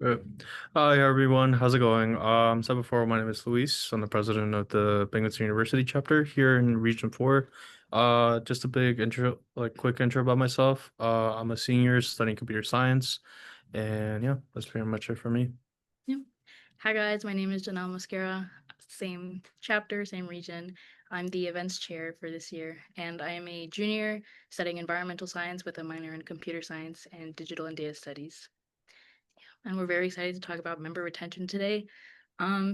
Uh, Hi everyone, how's it going? So before, my name is Luis. I'm the president of the Binghamton University chapter here in Region 4. Just a big intro, like quick intro about myself. I'm a senior studying computer science, and yeah, that's pretty much it for me. Yeah. Hi guys, my name is Janelle Mosquera. Same chapter, same region. I'm the events chair for this year, and I am a junior studying environmental science with a minor in computer science and digital and data studies. And we're very excited to talk about member retention today.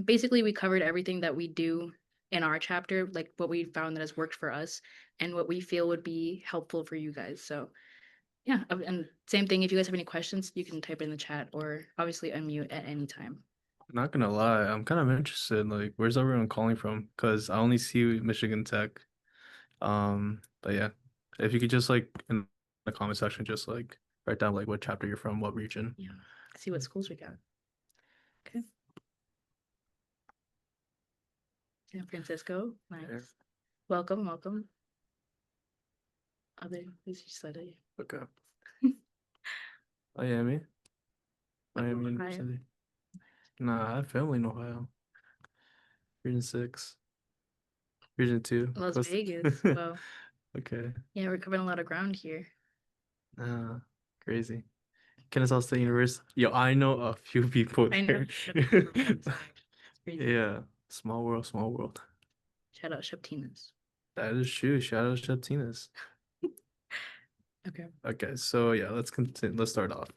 Basically, we covered everything that we do in our chapter, like what we found that has worked for us and what we feel would be helpful for you guys. So yeah, and same thing, if you guys have any questions, you can type it in the chat or obviously unmute at any time. Not gonna lie, I'm kind of interested. Like, where's everyone calling from? Because I only see Michigan Tech. But yeah, if you could just like in the comment section, just like write down like what chapter you're from, what region. Yeah. See what schools we got. Okay. San Francisco. Yeah. Nice. Welcome, welcome. Other please study. Okay. Miami, Miami Ohio. University. Nah, I have family in Ohio. Region 6. Region 2. Las Close Vegas. to... Well, Okay. yeah, we're covering a lot of ground here. Uh, Crazy. Kennesaw State University. Yo, I know a few people I know there. shut up for friends. It's crazy. Yeah. Small world, small world. Shout out Sheptinas. That is true. Shout out Sheptinas. Okay. Okay, so yeah, let's continue. Let's start off.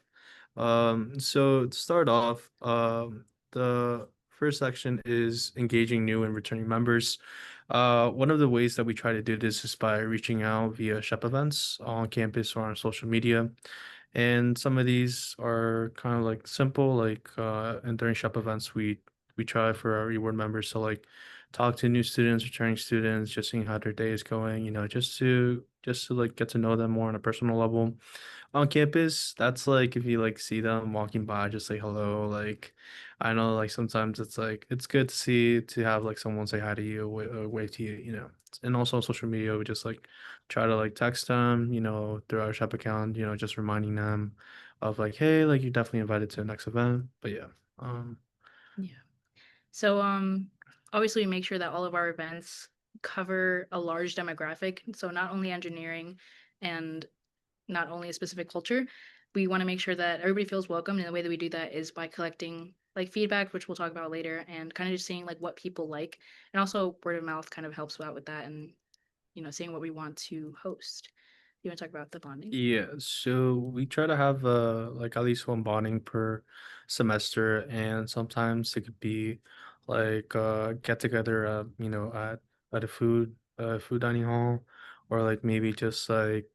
So to start off, the first section is engaging new and returning members. One of the ways that we try to do this is by reaching out via SHEP events on campus or on social media. And some of these are kind of like simple, like and during SHEP events, we try for our reward members to like talk to new students, returning students, just seeing how their day is going, just to like get to know them more on a personal level. On campus, that's like if you like see them walking by, just say hello. Like I know like sometimes it's like it's good to have like someone say hi to you or wave to you. And also on social media, we just like try to like text them, through our shop account, just reminding them of like, hey, like you're definitely invited to the next event. But yeah. Yeah. So obviously we make sure that all of our events cover a large demographic. So not only engineering and not only a specific culture. We want to make sure that everybody feels welcome. And the way that we do that is by collecting like feedback, which we'll talk about later, and kind of just seeing like what people like. And also word of mouth kind of helps out with that and seeing what we want to host. You want to talk about the bonding? Yeah, so we try to have like at least one bonding per semester, and sometimes it could be like get together at a food dining hall, or like maybe just like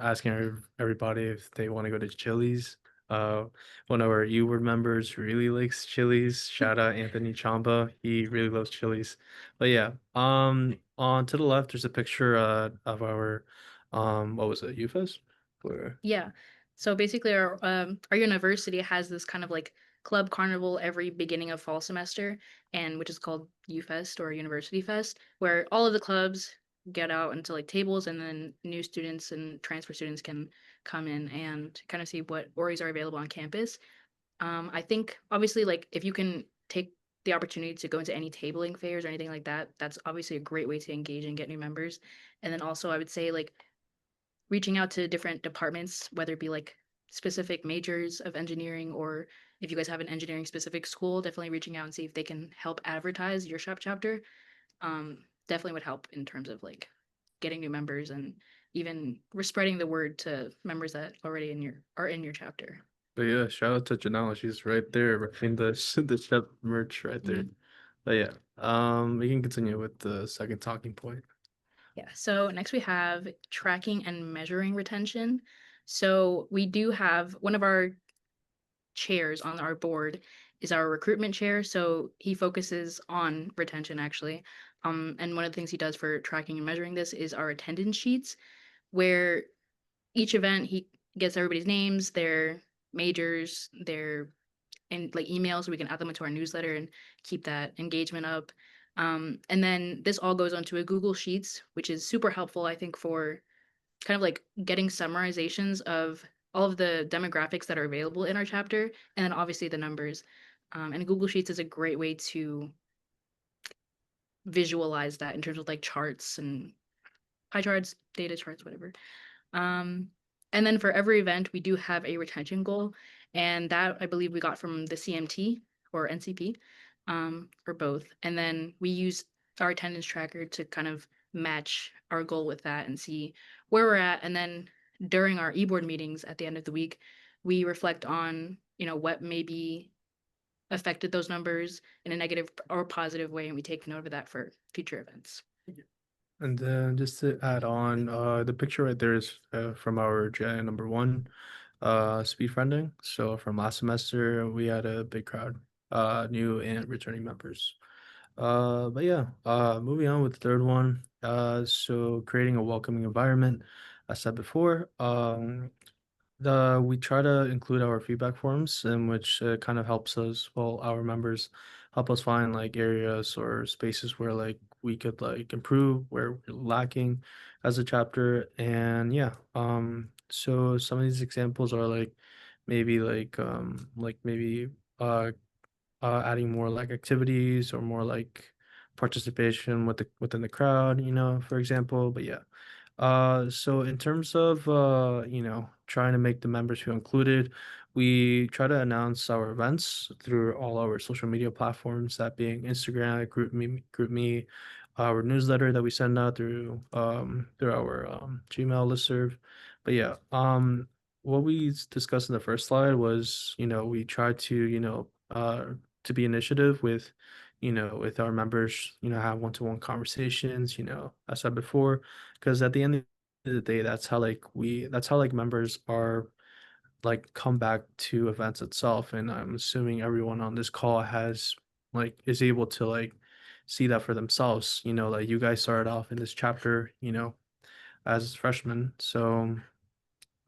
asking everybody if they want to go to Chili's. One of our U word members really likes Chili's. Shout out Anthony Chamba. He really loves Chili's. But yeah, on to the left, there's a picture of our what was it, UFES? Where Yeah. So basically our university has this kind of like club carnival every beginning of fall semester and which is called UFest or University Fest, where all of the clubs get out into like tables and then new students and transfer students can come in and kind of see what orgs are available on campus. I think obviously like if you can take the opportunity to go into any tabling fairs or anything like that, that's obviously a great way to engage and get new members. And then also I would say like reaching out to different departments, whether it be like specific majors of engineering or if you guys have an engineering specific school, definitely reaching out and see if they can help advertise your shop chapter. Definitely would help in terms of like getting new members and even spreading the word to members that already in your chapter. But yeah, shout out to Janela. She's right there in the the chef merch right there. Mhm. But yeah, we can continue with the second talking point. Yeah. So next we have tracking and measuring retention. So we do have one of our chairs on our board is our recruitment chair. So he focuses on retention actually. And one of the things he does for tracking and measuring this is our attendance sheets, where each event he gets everybody's names, their majors, their and like emails so we can add them into our newsletter and keep that engagement up. And then this all goes onto a Google Sheets, which is super helpful, I think, for kind of like getting summarizations of all of the demographics that are available in our chapter, and then obviously the numbers. And Google Sheets is a great way to visualize that in terms of like charts and pie charts, data charts, whatever. Um, and then for every event, we do have a retention goal, and that I believe we got from the CMT or NCP, or both. And then we use our attendance tracker to kind of match our goal with that and see where we're at. And then during our e-board meetings at the end of the week, we reflect on, what maybe affected those numbers in a negative or positive way, and we take note of that for future events. And then just to add on, the picture right there is from our JI number one, speed friending. So from last semester, we had a big crowd, new and returning members. But yeah, moving on with the third one. So creating a welcoming environment. I said before, we try to include our feedback forms in which kind of helps us, well, our members help us find like areas or spaces where like we could like improve where we're lacking as a chapter. And yeah, so some of these examples are like maybe uh adding more like activities or more like participation within the crowd, for example. But yeah. So in terms of trying to make the members feel included, we try to announce our events through all our social media platforms, that being Instagram, GroupMe, our newsletter that we send out through our Gmail listserv. But yeah, what we discussed in the first slide was, we try to, to be initiative with, with our members, have one-to-one conversations, I said before, because at the end of the day, that's how like members are like come back to events itself. And I'm assuming everyone on this call has like is able to like see that for themselves. Like you guys started off in this chapter, as freshmen. So,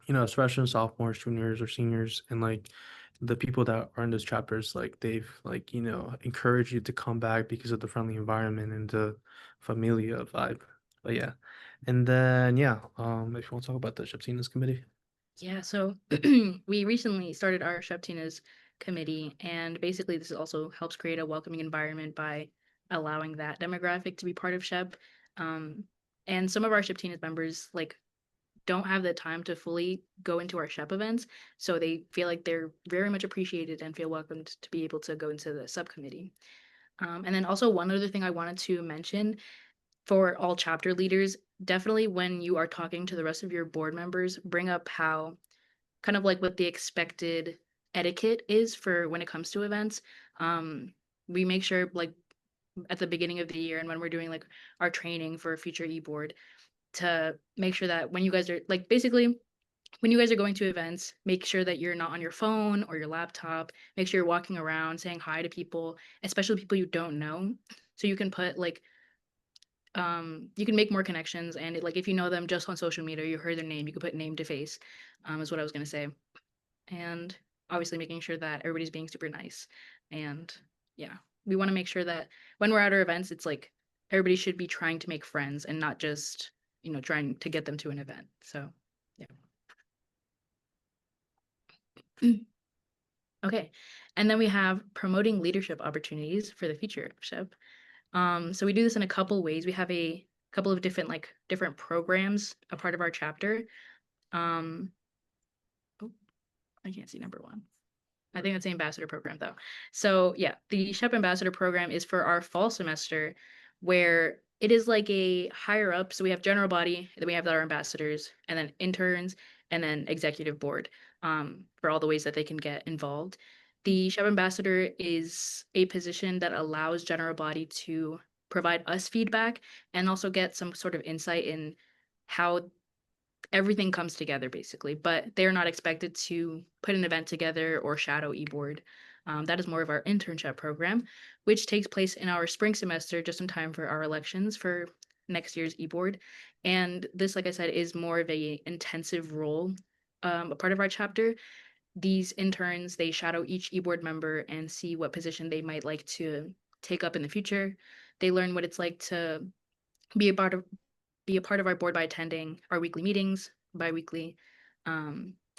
as freshmen, sophomores, juniors, or seniors, and like the people that are in those chapters, like they've like, encouraged you to come back because of the friendly environment and the familia vibe. But yeah. And then yeah, if you want to talk about the Sheptinas committee. Yeah, so we recently started our Sheptinas committee, and basically this also helps create a welcoming environment by allowing that demographic to be part of Shep. Um, and some of our Sheptinas members like don't have the time to fully go into our Shep events, so they feel like they're very much appreciated and feel welcomed to be able to go into the subcommittee. And then also one other thing I wanted to mention for all chapter leaders, definitely when you are talking to the rest of your board members, bring up how kind of like what the expected etiquette is for when it comes to events. Um, we make sure like at the beginning of the year and when we're doing like our training for future e-board to make sure that when you guys are like basically when you guys are going to events, make sure that you're not on your phone or your laptop. Make sure you're walking around saying hi to people, especially people you don't know. So you can put like you can make more connections and like if you know them just on social media, you heard their name, you could put name to face, is what I was gonna say. And obviously making sure that everybody's being super nice. And yeah, we want to make sure that when we're at our events, it's like everybody should be trying to make friends and not just, trying to get them to an event. So yeah. Okay. And then we have promoting leadership opportunities for the future of SHIP. So we do this in a couple ways. We have a couple of different programs, a part of our chapter. Um, oh, I can't see number one. I think that's the ambassador program though. So yeah, the SHEP ambassador program is for our fall semester where it is like a higher up. So we have general body, then we have our ambassadors and then interns and then executive board for all the ways that they can get involved. The SHEP ambassador is a position that allows general body to provide us feedback and also get some sort of insight in how everything comes together basically, but they're not expected to put an event together or shadow eBoard. That is more of our internship program, which takes place in our spring semester just in time for our elections for next year's eBoard. And this, like I said, is more of a intensive role, a part of our chapter. These interns, they shadow each eBoard member and see what position they might like to take up in the future. They learn what it's like to be a part of our board by attending our weekly meetings bi-weekly,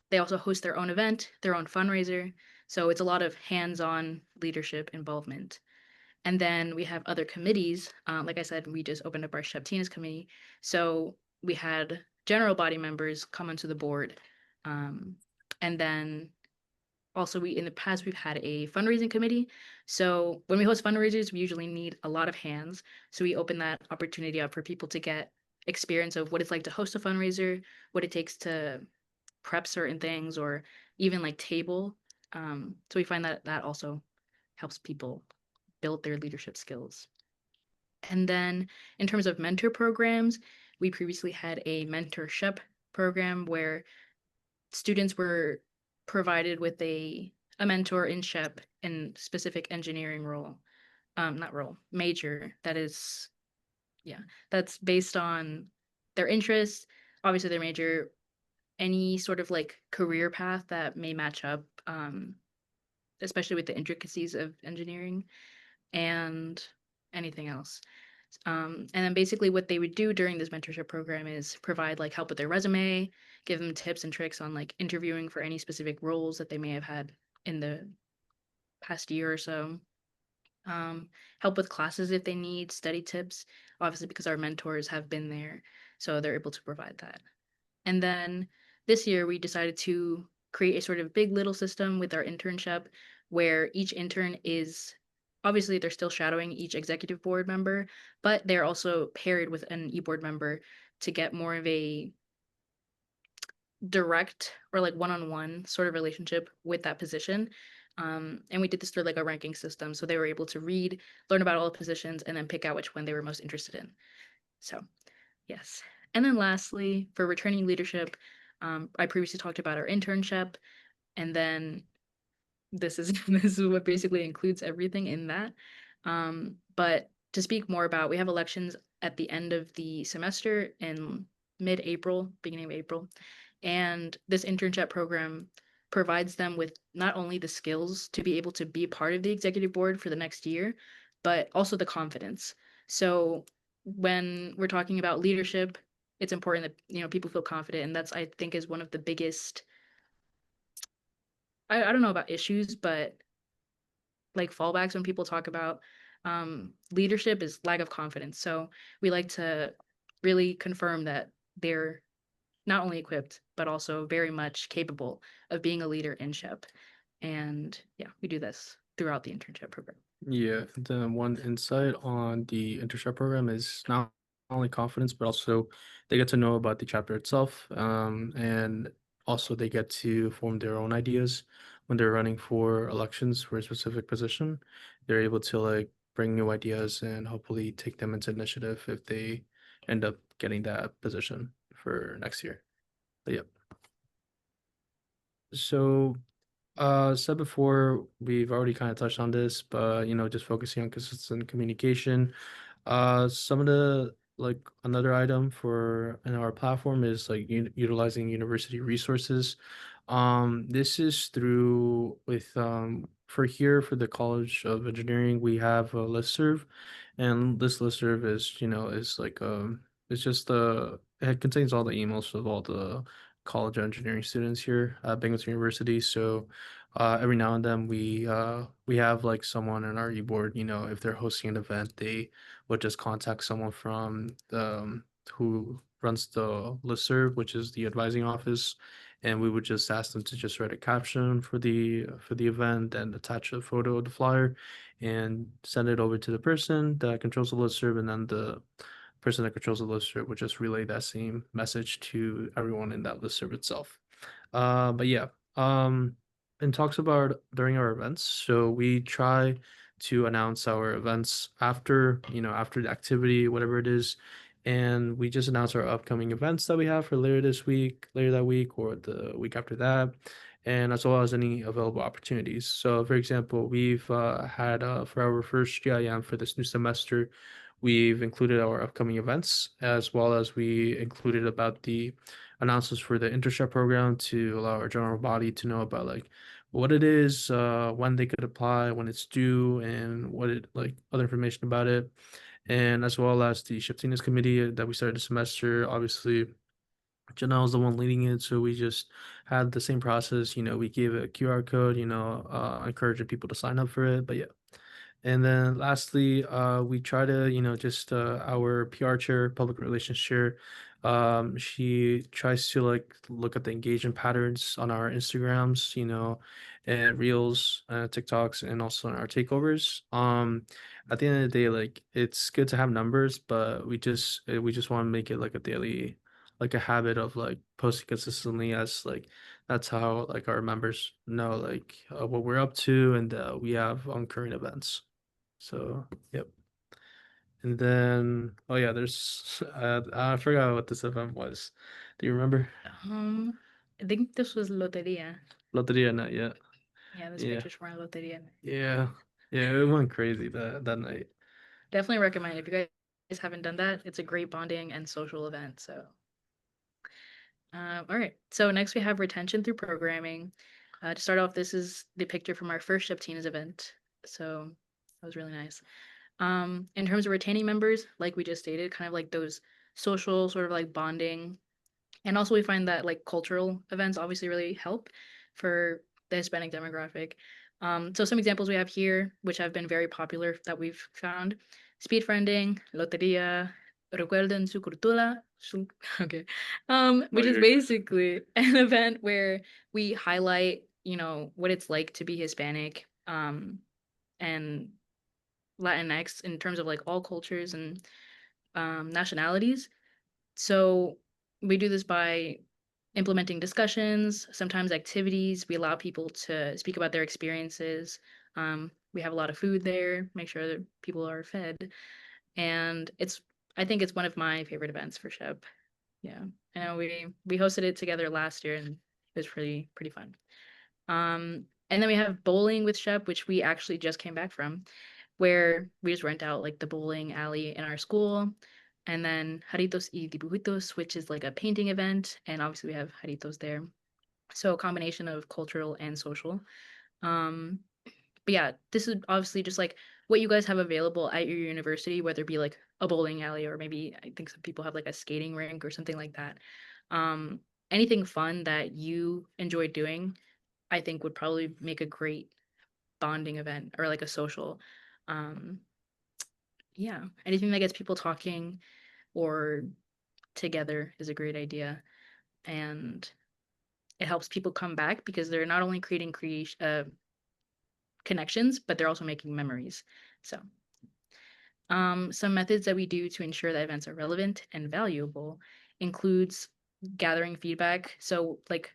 They also host their own event, their own fundraiser. So it's a lot of hands-on leadership involvement. And then we have other committees. Like I said, we just opened up our Sheptinas committee. So we had general body members come onto the board. Um, and then also we in the past we've had a fundraising committee. So when we host fundraisers, we usually need a lot of hands. So we open that opportunity up for people to get experience of what it's like to host a fundraiser, what it takes to prep certain things, or even like table. So we find that that also helps people build their leadership skills. And then in terms of mentor programs, we previously had a mentorship program where students were provided with a mentor in SHEP in specific engineering role, not role, major that is, yeah, that's based on their interests, obviously their major, any sort of like career path that may match up, especially with the intricacies of engineering and anything else. And then basically what they would do during this mentorship program is provide like help with their resume, give them tips and tricks on like interviewing for any specific roles that they may have had in the past year or so. Help with classes if they need, study tips, obviously because our mentors have been there, so they're able to provide that. And then this year we decided to create a sort of big little system with our internship where each intern is obviously they're still shadowing each executive board member, but they're also paired with an e-board member to get more of a direct or like one-on-one sort of relationship with that position. And we did this through like a ranking system. So they were able to read, learn about all the positions, and then pick out which one they were most interested in. So yes. And then lastly, for returning leadership, I previously talked about our internship, and then this is this is what basically includes everything in that. But to speak more about, we have elections at the end of the semester in mid-April, beginning of April, and this internship program provides them with not only the skills to be able to be part of the executive board for the next year, but also the confidence. So when we're talking about leadership, it's important that people feel confident, and that's I think is one of the biggest. I don't know about issues, but like fallbacks when people talk about leadership is lack of confidence. So we like to really confirm that they're not only equipped, but also very much capable of being a leader in SHEP. And yeah, we do this throughout the internship program. Yeah, the one insight on the internship program is not only confidence, but also they get to know about the chapter itself, and also they get to form their own ideas when they're running for elections for a specific position. They're able to like bring new ideas and hopefully take them into initiative if they end up getting that position for next year. But yeah. So said before, we've already kind of touched on this, but just focusing on consistent communication. Some of the like another item for in our platform is like utilizing university resources. This is through with for here for the College of Engineering, we have a listserv, and this listserv is like it's just it contains all the emails of all the College of Engineering students here at Binghamton University. So every now and then we have like someone in our e-board, if they're hosting an event, they would just contact someone from who runs the listserv, which is the advising office, and we would just ask them to just write a caption for the event and attach a photo of the flyer and send it over to the person that controls the listserv, and then the person that controls the listserv would just relay that same message to everyone in that listserv itself. But yeah, and talks about during our events. So we try to announce our events after, after the activity, whatever it is. And we just announce our upcoming events that we have for later this week, later that week, or the week after that, and as well as any available opportunities. So, for example, we've had for our first GIM for this new semester, we've included our upcoming events as well as we included about the announcements for the internship program to allow our general body to know about like what it is, when they could apply, when it's due, and what it like other information about it, and as well as the Shiftiness committee that we started this semester. Obviously, Janelle was the one leading it, so we just had the same process. We gave a QR code, encouraging people to sign up for it. But yeah. And then lastly, we try to, just our PR chair, public relations chair, she tries to like look at the engagement patterns on our Instagrams, and Reels, TikToks, and also on our takeovers. At the end of the day, like it's good to have numbers, but we just want to make it like a daily, like a habit of like posting consistently, as like that's how like our members know like what we're up to, and we have on current events. So, yep. And then, oh yeah, there's I forgot what this event was. Do you remember? Um, I think this was Loteria. Loteria night, yeah. Yeah, this Yeah. picture's from our Loteria. Yeah. Yeah, it went crazy that night. Definitely recommend if you guys haven't done that. It's a great bonding and social event. So, all right. So next we have retention through programming. To start off, this is the picture from our first Sheptinas event. So that was really nice. In terms of retaining members, like we just stated, kind of like those social sort of like bonding. And also we find that like cultural events obviously really help for the Hispanic demographic. So some examples we have here, which have been very popular that we've found: speed friending, loteria, recuerden su cultura, okay, Oh, which is you're good. basically an event where we highlight, what it's like to be Hispanic, and Latinx in terms of like all cultures and nationalities. So we do this by implementing discussions, sometimes activities. We allow people to speak about their experiences. We have a lot of food there, make sure that people are fed. And I think it's one of my favorite events for Shep. Yeah. I know we hosted it together last year and it was pretty fun. And then we have bowling with Shep, which we actually just came back from, where we just rent out like the bowling alley in our school. And then Jaritos y Dibujitos, which is like a painting event. And obviously we have Jaritos there. So a combination of cultural and social. Um, but yeah, this is obviously just like what you guys have available at your university, whether it be like a bowling alley or maybe I think some people have like a skating rink or something like that. Um, Anything fun that you enjoy doing, I think would probably make a great bonding event or like a social. Um, yeah, anything that gets people talking or together is a great idea. And it helps people come back because they're not only creating connections, but they're also making memories. So, some methods that we do to ensure that events are relevant and valuable includes gathering feedback. So, like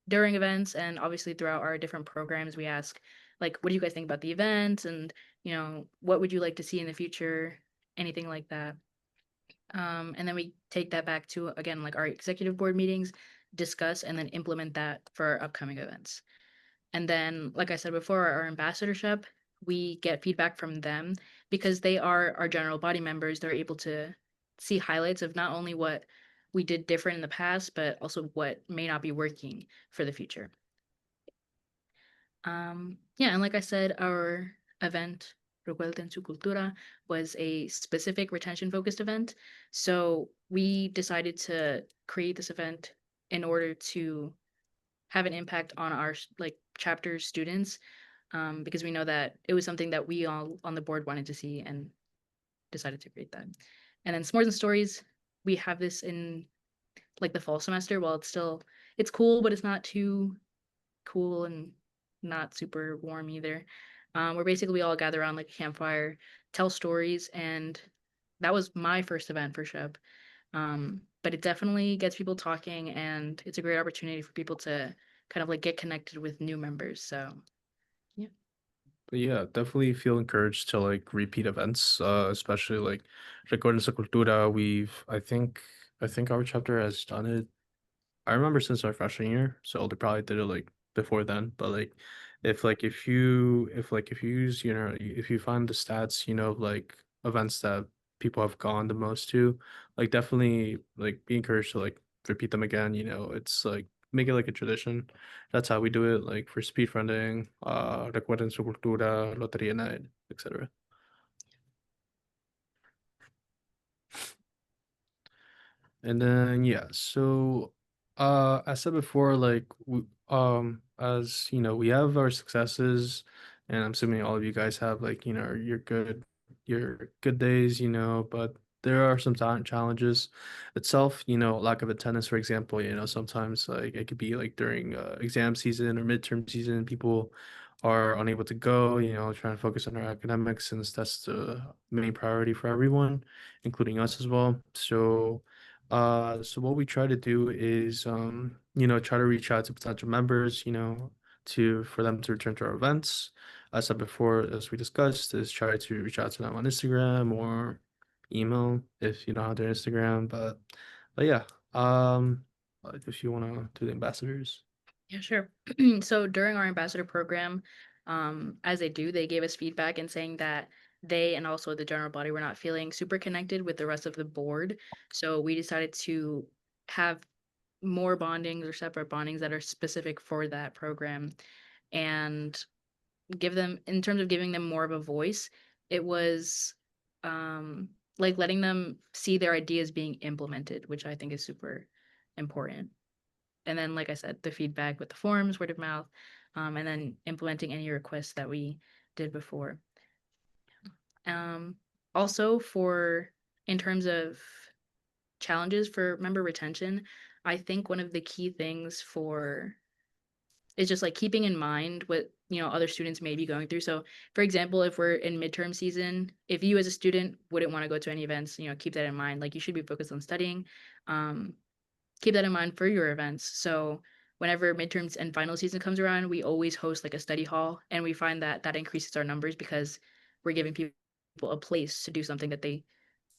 during events and obviously throughout our different programs, we ask, like, what do you guys think about the event? And, what would you like to see in the future? Anything like that. And then we take that back to, again, like our executive board meetings, discuss and then implement that for our upcoming events. And then, like I said before, our ambassadorship, we get feedback from them because they are our general body members. They're able to see highlights of not only what we did different in the past, but also what may not be working for the future. Yeah, and like I said, our event, Revuelta en su Cultura, was a specific retention focused event. So we decided to create this event in order to have an impact on our like chapter students, because we know that it was something that we all on the board wanted to see and decided to create that. And then S'mores and Stories, we have this in like the fall semester. While it's cool, but it's not too cool and not super warm either. Where basically we all gather around like a campfire, tell stories, and that was my first event for Shep. But it definitely gets people talking, and it's a great opportunity for people to kind of like get connected with new members. So yeah. But yeah, definitely feel encouraged to like repeat events, especially like Recuerdos de Cultura. I think our chapter has done it. I remember since our freshman year, so they probably did it like before then. But like, if you use, if you find the stats, like events that people have gone the most to, like definitely like be encouraged to like repeat them again. It's like make it like a tradition. That's how we do it. Like for speed friending, Recuerden su cultura, Lotería night, etc. And then yeah, so I said before, like as you know, we have our successes, and I'm assuming all of you guys have like, your good days, but there are some challenges itself, lack of attendance, for example, sometimes like it could be like during exam season or midterm season, people are unable to go, trying to focus on their academics since that's the main priority for everyone, including us as well. So what we try to do is, try to reach out to potential members, for them to return to our events. As I said before, as we discussed, is try to reach out to them on Instagram or email if you don't have their Instagram. But yeah, if you want to do the ambassadors. Yeah, sure. So during our ambassador program, as they do, they gave us feedback and saying that they and also the general body were not feeling super connected with the rest of the board. So we decided to have more bondings or separate bondings that are specific for that program and give them, in terms of giving them more of a voice, it was like letting them see their ideas being implemented, which I think is super important. And then, like I said, the feedback with the forums, word of mouth, and then implementing any requests that we did before. Um, Also, for in terms of challenges for member retention, I think one of the key things for is just like keeping in mind what other students may be going through. So, for example, if we're in midterm season, if you as a student wouldn't want to go to any events, keep that in mind. Like you should be focused on studying. Um, Keep that in mind for your events. So whenever midterms and final season comes around, we always host like a study hall, and we find that that increases our numbers because we're giving people a place to do something that they,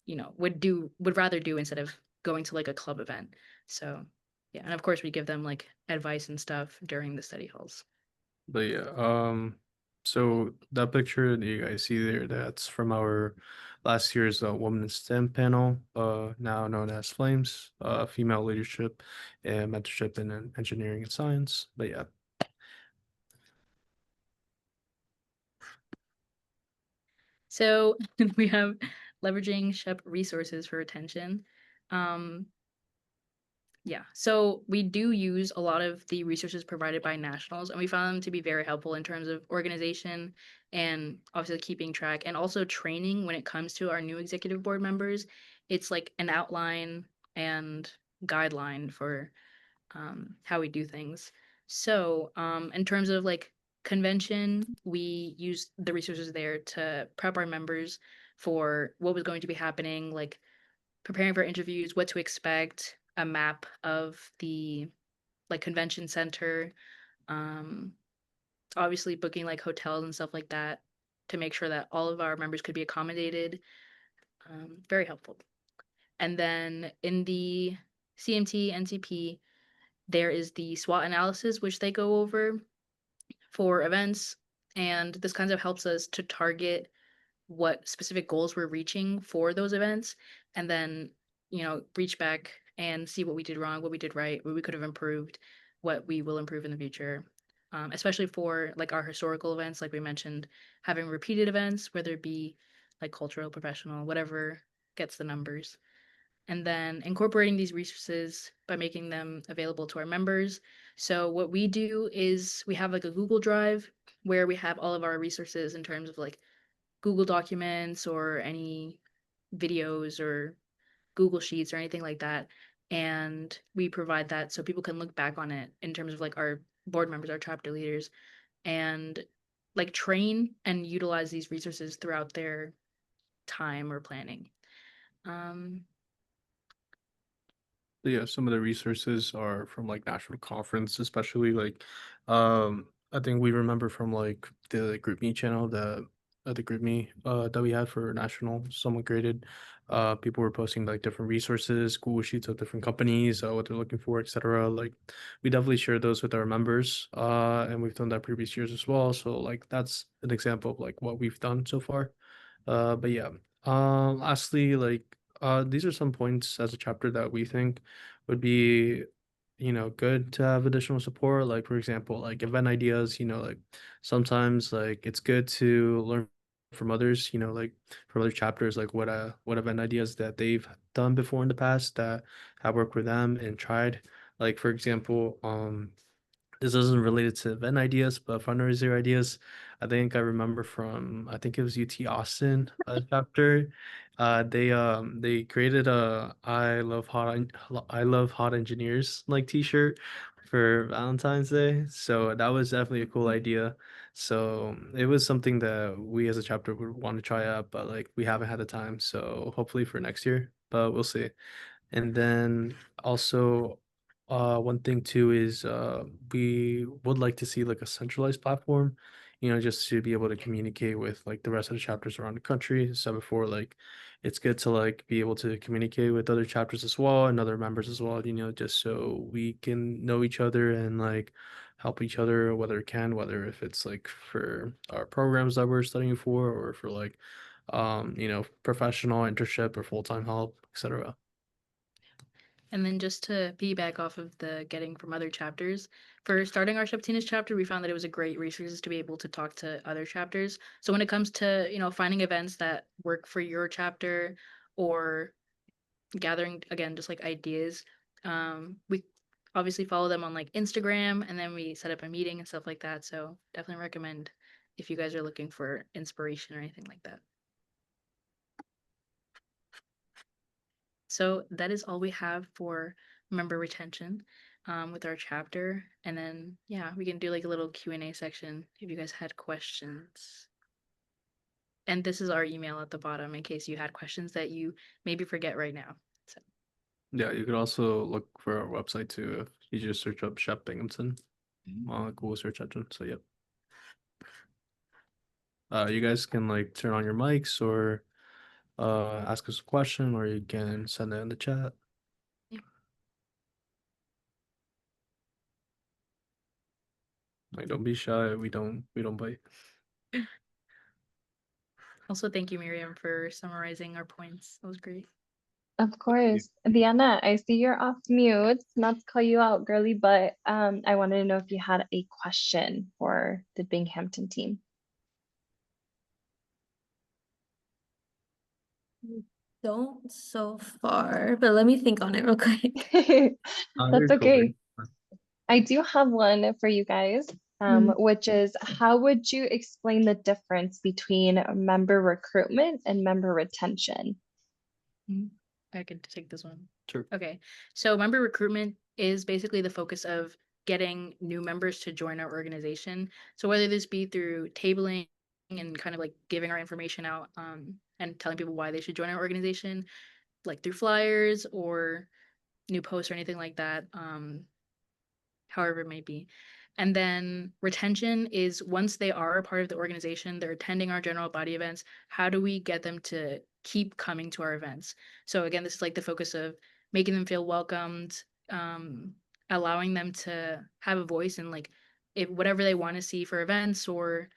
would rather do instead of going to like a club event. So yeah, and of course we give them like advice and stuff during the study halls. But yeah, so that picture that you guys see there, that's from our last year's Women in STEM panel, now known as Flames, female leadership and mentorship in engineering and science. But yeah, So we have leveraging SHEP resources for retention. Um, Yeah, so we do use a lot of the resources provided by nationals, and we found them to be very helpful in terms of organization and obviously keeping track and also training when it comes to our new executive board members. It's like an outline and guideline for how we do things. So, in terms of like convention, we use the resources there to prep our members for what was going to be happening, like preparing for interviews, what to expect, a map of the like convention center, um, obviously booking like hotels and stuff like that to make sure that all of our members could be accommodated. Very helpful. And then in the CMT, NCP, there is the SWOT analysis, which they go over for events. And this kind of helps us to target what specific goals we're reaching for those events and then reach back and see what we did wrong, what we did right, what we could have improved, what we will improve in the future, especially for like our historical events, like we mentioned, having repeated events, whether it be like cultural, professional, whatever gets the numbers, and then incorporating these resources by making them available to our members. So what we do is we have like a Google Drive where we have all of our resources in terms of like Google Documents or any videos or Google Sheets or anything like that. And we provide that so people can look back on it in terms of like our board members, our chapter leaders, and like train and utilize these resources throughout their time or planning. Um, yeah, some of the resources are from like national conference, especially like, I think we remember from like the group me channel, the group me that we had for national, someone created. People were posting like different resources, Google Sheets of different companies, what they're looking for, etc. Like we definitely share those with our members, and we've done that previous years as well. So like that's an example of like what we've done so far. But yeah. Lastly, like these are some points as a chapter that we think would be, good to have additional support. Like for example, like event ideas, like sometimes like it's good to learn from others, like from other chapters, like what event ideas that they've done before in the past that have worked with them and tried. Like for example, this isn't related to event ideas, but fundraiser ideas. I think I remember from I think it was UT Austin chapter. They created a I love hot engineers like t-shirt for Valentine's Day. So that was definitely a cool idea. So it was something that we as a chapter would want to try out, but like we haven't had the time. So hopefully for next year, but we'll see. And then also, one thing too is we would like to see like a centralized platform, just to be able to communicate with like the rest of the chapters around the country. So before, like, it's good to like be able to communicate with other chapters as well and other members as well, just so we can know each other and like help each other, whether if it's like for our programs that we're studying for or for like, professional internship or full-time help, etc. And then just to piggyback off of the getting from other chapters, for starting our Sheptinas chapter, we found that it was a great resource to be able to talk to other chapters. So when it comes to, finding events that work for your chapter or gathering again just like ideas, we obviously follow them on like Instagram and then we set up a meeting and stuff like that. So definitely recommend if you guys are looking for inspiration or anything like that. So that is all we have for member retention with our chapter. And then, yeah, we can do like a little Q&A section if you guys had questions. And this is our email at the bottom in case you had questions that you maybe forget right now. So, Yeah, you could also look for our website too if you just search up Shep Binghamton on a Google search engine. So yep. You guys can like turn on your mics or ask us a question, or you can send it in the chat. yeah. Like don't be shy. We don't bite. Also, thank you, Miriam, for summarizing our points. That was great. Of course. Vienna, I see you're off mute. Not to call you out, girly, but I wanted to know if you had a question for the Binghamton team. Don't so far, but let me think on it real quick. That's You're cool, okay. babe. I do have one for you guys, which is how would you explain the difference between member recruitment and member retention? I could take this one. Sure. Okay. So member recruitment is basically the focus of getting new members to join our organization. So whether this be through tabling and kind of like giving our information out and telling people why they should join our organization, like through flyers or new posts or anything like that, however it may be. And then retention is once they are a part of the organization, they're attending our general body events, how do we get them to keep coming to our events? So again, this is like the focus of making them feel welcomed, allowing them to have a voice and like if whatever they want to see for events or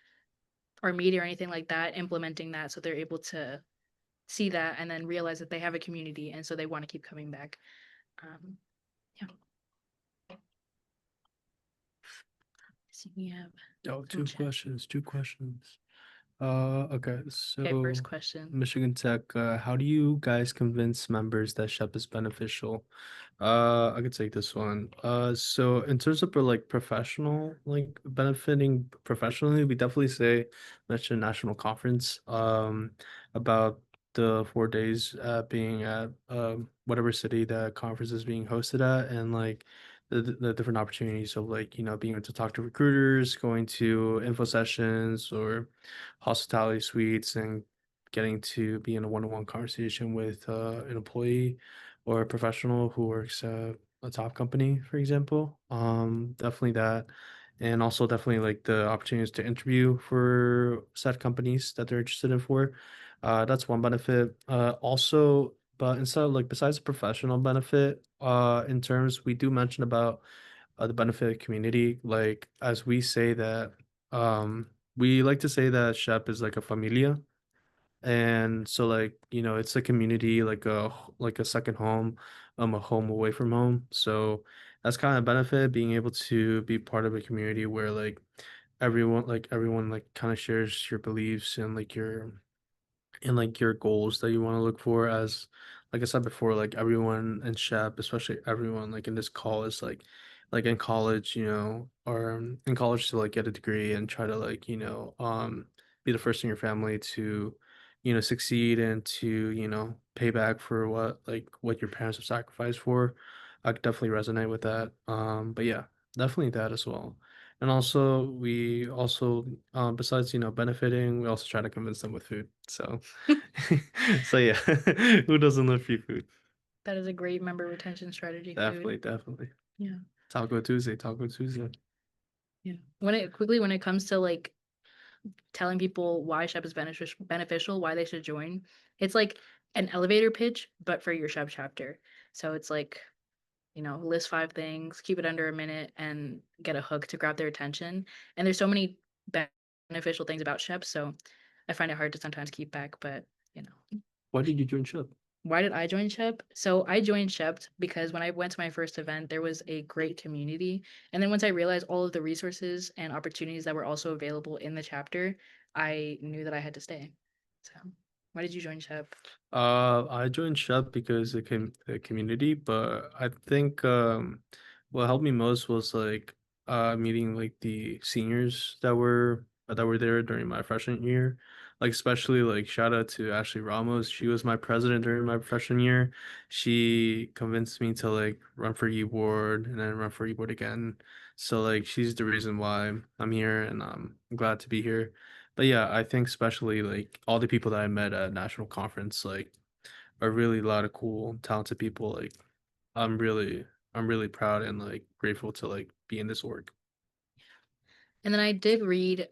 media or anything like that, implementing that so they're able to see that and then realize that they have a community and so they want to keep coming back. Yeah. So we have Oh, some two chat. questions. Okay, so Okay, first question. Michigan Tech, how do you guys convince members that Shep is beneficial? I could take this one. So in terms of like professional, like benefiting professionally, we definitely say mention national conference, about the 4 days being at whatever city that conference is being hosted at, and like the different opportunities of like, being able to talk to recruiters, going to info sessions or hospitality suites, and getting to be in a one-on-one conversation with an employee or a professional who works at a top company, for example. Definitely that. And also definitely like the opportunities to interview for said companies that they're interested in for. That's one benefit. Also, but instead of like besides the professional benefit, in terms we do mention about the benefit of community, like as we say that we like to say that Shep is like a familia. And so like, it's a community, like a second home, a home away from home. So that's kind of benefit being able to be part of a community where everyone like kind of shares your beliefs and like your goals that you want to look for as like I said before, like everyone in SHEP, especially everyone like in this call is like in college, or in college to like get a degree and try to like, be the first in your family to, succeed and to, pay back for what your parents have sacrificed for. I could definitely resonate with that. But yeah, definitely that as well. And also we also besides, benefiting, we also try to convince them with food. So so yeah, who doesn't love free food? That is a great member retention strategy. Definitely, Food. definitely. Yeah. Taco Tuesday, Taco Tuesday. Yeah. When it comes to like telling people why SHEP is beneficial, why they should join, it's like an elevator pitch, but for your SHEP chapter. So it's like, list 5 things, keep it under a minute, and get a hook to grab their attention. And there's so many beneficial things about SHEP, so I find it hard to sometimes keep back, but Why did you join SHEP? why did I join SHEP? So I joined SHEP because when I went to my first event, there was a great community. And then once I realized all of the resources and opportunities that were also available in the chapter, I knew that I had to stay. So why did you join SHEP? I joined SHEP because it came the community, but I think what helped me most was like meeting like the seniors that were there during my freshman year. Like especially like shout out to Ashley Ramos. She was my president during my freshman year. She convinced me to like run for e-board and then run for e-board again. So like she's the reason why I'm here and I'm glad to be here. But yeah, I think especially like all the people that I met at national conference like are really a lot of cool, talented people. Like I'm really I'm really proud and like grateful to like be in this org. And then I did read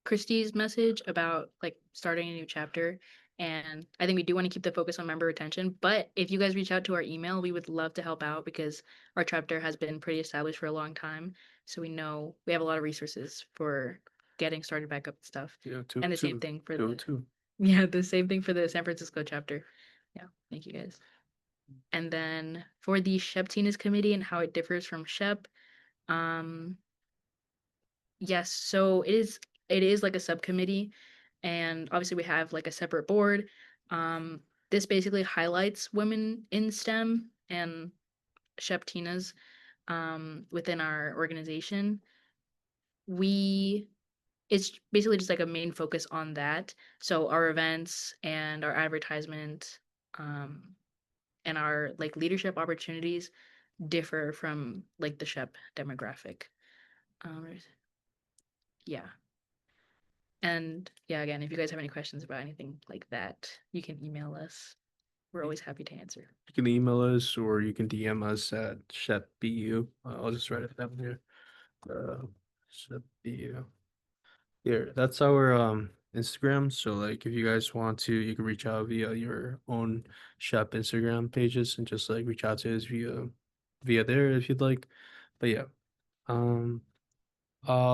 Christie's message about like starting a new chapter. And I think we do want to keep the focus on member retention. But if you guys reach out to our email, we would love to help out because our chapter has been pretty established for a long time. So we know we have a lot of resources for getting started back up and stuff. Yeah, And the same thing for two. the same thing for the San Francisco chapter. Yeah, thank you guys. And then for the SHEPTINAS committee and how it differs from SHEP, um, yes, so it is like a subcommittee, and obviously we have like a separate board. This basically highlights women in STEM and SHEPTINAS within our organization. We It's basically just like a main focus on that. So our events and our advertisement and our like leadership opportunities differ from like the SHEP demographic. Yeah. And yeah, again, if you guys have any questions about anything like that, you can email us. We're always happy to answer. You can email us or you can DM us at ShepBU. I'll just write it down here. ShepBU. Here, that's our Instagram. So like if you guys want to, you can reach out via your own Shep Instagram pages and just like reach out to us via there if you'd like. But yeah. Um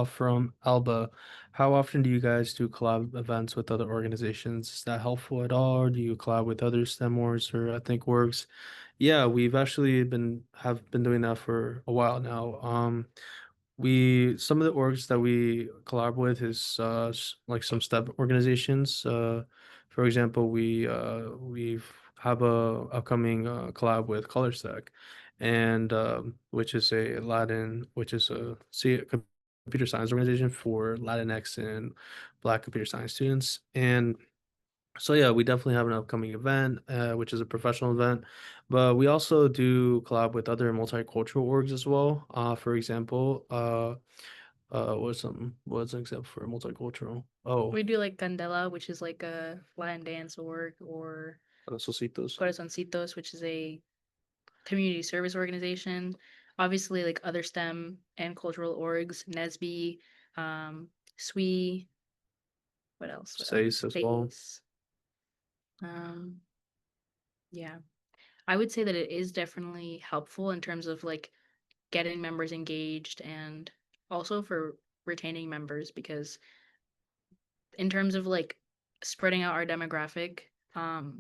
from Alba, how often do you guys do collab events with other organizations? Is that helpful at all? Or do you collab with other STEM orgs or I think orgs? Yeah, we've actually have been doing that for a while now. We some of the orgs that we collab with is like some STEM organizations. For example, we've have a upcoming collab with ColorStack, and which is a computer science organization for Latinx and Black computer science students. And so yeah, we definitely have an upcoming event, which is a professional event, but we also do collab with other multicultural orgs as well. For example, what's an example for multicultural? Oh, We do like Candela, which is like a Latin dance org, or Socitos. Corazoncitos, which is a community service organization. Obviously, like other STEM and cultural orgs, NESB, SWE, what else? SACE as well. SACE. Um, yeah, I would say that it is definitely helpful in terms of like getting members engaged and also for retaining members because in terms of like spreading out our demographic,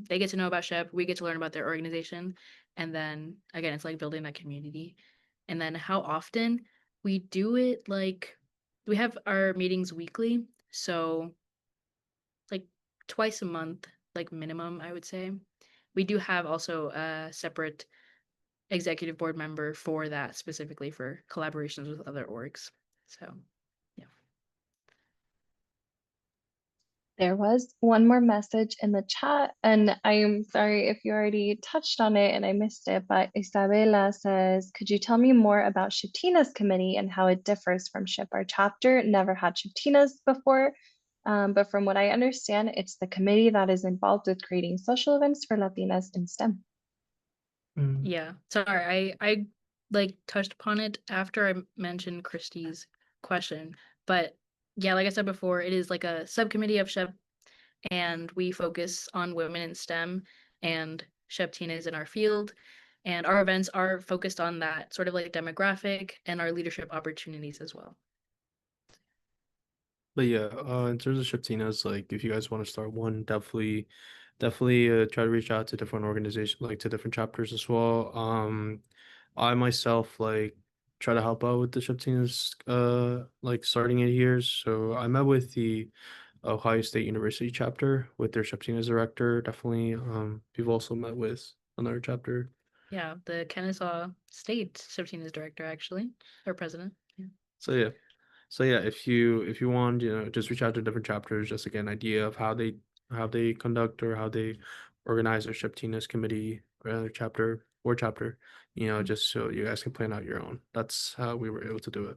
they get to know about SHEP, we get to learn about their organization, and then again, it's like building that community. And then how often we do it, like we have our meetings weekly, so like twice a month like minimum, I would say. We do have also a separate executive board member for that, specifically for collaborations with other orgs. So yeah. There was one more message in the chat, and I'm sorry if you already touched on it and I missed it, but Isabela says, could you tell me more about Shiptina's committee and how it differs from SHIP? Our chapter never had Shiptinas before, but from what I understand, it's the committee that is involved with creating social events for Latinas in STEM. Yeah, sorry, I like touched upon it after I mentioned Christie's question, but yeah, like I said before, it is like a subcommittee of SHEP, and we focus on women in STEM and SHEPtina is in our field, and our events are focused on that sort of like demographic and our leadership opportunities as well. But yeah, in terms of Shiptinas, like if you guys want to start one, definitely try to reach out to different organizations, like to different chapters as well. I myself like try to help out with the Shiptinas, like starting it here. So I met with the Ohio State University chapter with their Shiptinas director. Definitely, we've also met with another chapter. Yeah, the Kennesaw State SHEPtina's director actually, or president. Yeah. So yeah, if you want, just reach out to different chapters, just to get an idea of how they conduct or how they organize their Shiptinas committee or chapter, just so you guys can plan out your own. That's how we were able to do it.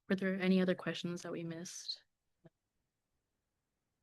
Were there any other questions that we missed?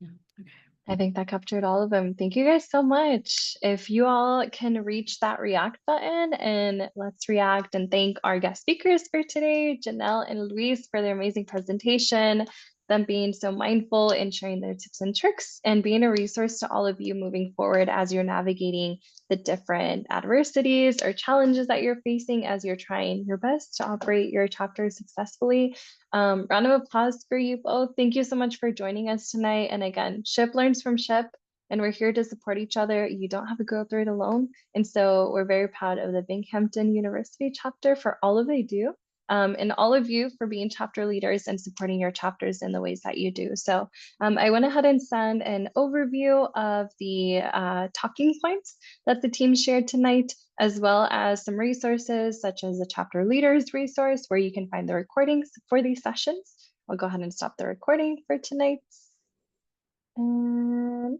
Yeah, okay. I think that captured all of them. Thank you guys so much. If you all can reach that react button, and let's react and thank our guest speakers for today, Janelle and Luis, for their amazing presentation, them being so mindful in sharing their tips and tricks and being a resource to all of you moving forward as you're navigating the different adversities or challenges that you're facing as you're trying your best to operate your chapter successfully. Round of applause for you both. Thank you so much for joining us tonight. And again, SHIP learns from SHIP, and we're here to support each other. You don't have to go through it alone. And so we're very proud of the Binghamton University chapter for all of they do. And all of you for being chapter leaders and supporting your chapters in the ways that you do. So I went ahead and sent an overview of the talking points that the team shared tonight, as well as some resources such as the chapter leaders resource where you can find the recordings for these sessions. I'll go ahead and stop the recording for tonight. And